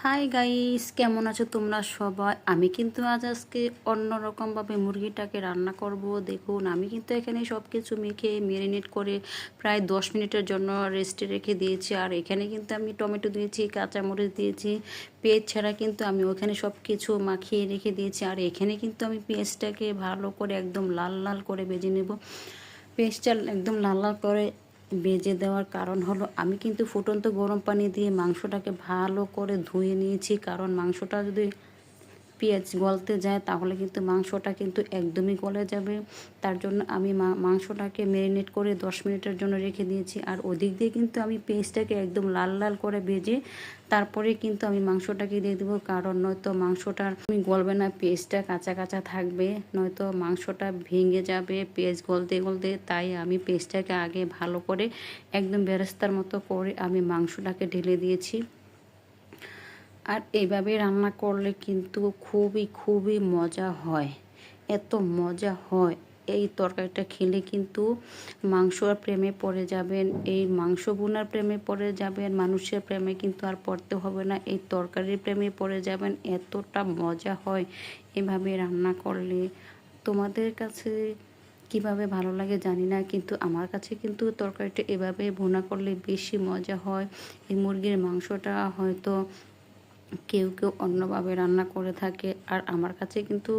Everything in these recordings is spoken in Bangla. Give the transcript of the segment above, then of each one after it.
হাই গাইস, কেমন আছো তোমরা সবাই? আমি কিন্তু আজকে অন্যরকমভাবে মুরগিটাকে রান্না করব। দেখুন, আমি কিন্তু এখানে সব কিছু মেখে ম্যারিনেট করে প্রায় 10 মিনিটের জন্য রেস্টে রেখে দিয়েছি। আর এখানে কিন্তু আমি টমেটো দিয়েছি, কাঁচামরিচ দিয়েছি, পেঁয়াজ ছাড়া কিন্তু আমি ওখানে সব কিছু মাখিয়ে রেখে দিয়েছি। আর এখানে কিন্তু আমি পেঁয়াজটাকে ভালো করে একদম লাল লাল করে ভেজে নেব। পেঁয়াজটা একদম লাল লাল করে ভেজে দেওয়ার কারণ হলো, আমি কিন্তু ফুটন্ত গরম পানি দিয়ে মাংসটাকে ভালো করে ধুয়ে নিয়েছি। কারণ মাংসটা যদি পেঁয়াজ গলতে যায় তাহলে কিন্তু মাংসটা কিন্তু একদমই গলে যাবে। তার জন্য আমি মাংসটাকে ম্যারিনেট করে 10 মিনিটের জন্য রেখে দিয়েছি। আর ওদিক দিয়ে কিন্তু আমি পেঁয়াজটাকে একদম লাল লাল করে ভেজে তারপরে কিন্তু আমি মাংসটাকে দিয়ে দেবো। কারণ নয়তো মাংসটা গলবে না, পেঁয়াজটা কাঁচা কাঁচা থাকবে, নয়তো মাংসটা ভেঙে যাবে পেঁয়াজ গলতে গলতে। তাই আমি পেঁয়াজটাকে আগে ভালো করে একদম বেরেস্তার মতো করে আমি মাংসটাকে ঢেলে দিয়েছি। আর এইভাবে রান্না করলে কিন্তু খুবই খুবই মজা হয়, এত মজা হয়। এই তরকারিটা খেলে কিন্তু মাংসর প্রেমে পড়ে যাবেন, এই মাংস বোনার প্রেমে পড়ে যাবেন, মানুষের প্রেমে কিন্তু আর পড়তে হবে না, এই তরকারির প্রেমে পড়ে যাবেন। এতটা মজা হয় এভাবে রান্না করলে। তোমাদের কাছে কিভাবে ভালো লাগে জানি না, কিন্তু আমার কাছে কিন্তু তরকারিটা এভাবে ভুনা করলে বেশি মজা হয়। এই মুরগির মাংসটা হয়তো কেউ কেউ অন্যভাবে রান্না করে থাকে, আর আমার কাছে কিন্তু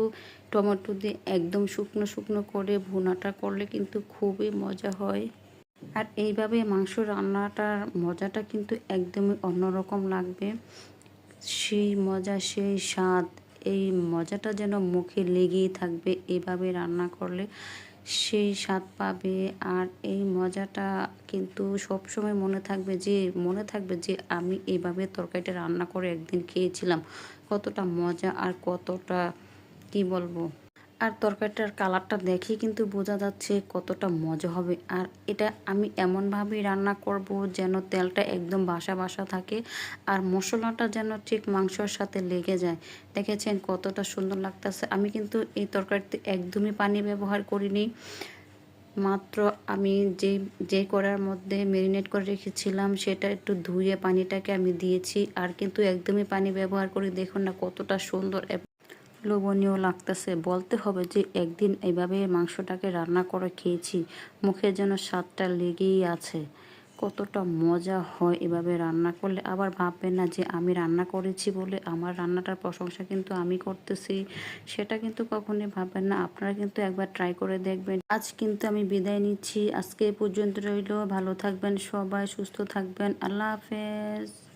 টমেটো দিয়ে একদম শুকনো শুকনো করে ভুনাটা করলে কিন্তু খুবই মজা হয়। আর এইভাবে মাংস রান্নাটার মজাটা কিন্তু একদমই অন্যরকম লাগবে। সেই মজা, সেই স্বাদ, এই মজাটা যেন মুখে লেগেই থাকবে। এভাবে রান্না করলে সেই স্বাদ পাবে। আর এই মজাটা কিন্তু সবসময় মনে থাকবে যে আমি এইভাবে তরকারিটা রান্না করে একদিন খেয়েছিলাম। কতটা মজা আর কতটা কি বলবো। আর তরকারিটার কালারটা দেখে কিন্তু বোঝা যাচ্ছে কতটা মজা হবে। আর এটা আমি এমনভাবেই রান্না করব যেন তেলটা একদম বাসা বাসা থাকে আর মশলাটা যেন ঠিক মাংসর সাথে লেগে যায়। দেখেছেন কতটা সুন্দর লাগতেছে। আমি কিন্তু এই তরকারিতে একদমই পানি ব্যবহার করিনি। মাত্র আমি যে কড়ার মধ্যে ম্যারিনেট করে রেখেছিলাম সেটা একটু ধুয়ে পানিটাকে আমি দিয়েছি। আর কিন্তু একদমই পানি ব্যবহার করে দেখুন না কতটা সুন্দর লোভনীয় লাগতেছে। বলতে হবে যে একদিন এইভাবে মাংসটাকে রান্না করে খেয়েছি, মুখে যেন স্বাদটা লেগেই আছে। কতটা মজা হয় এভাবে রান্না করলে। আবার ভাববেন না যে আমি রান্না করেছি বলে আমার রান্নাটার প্রশংসা কিন্তু আমি করতেছি, সেটা কিন্তু কখনোই ভাববেন না। আপনারা কিন্তু একবার ট্রাই করে দেখবেন। আজ কিন্তু আমি বিদায় নিচ্ছি, আজকে এই পর্যন্ত রইল। ভালো থাকবেন সবাই, সুস্থ থাকবেন। আল্লাহ হাফেজ।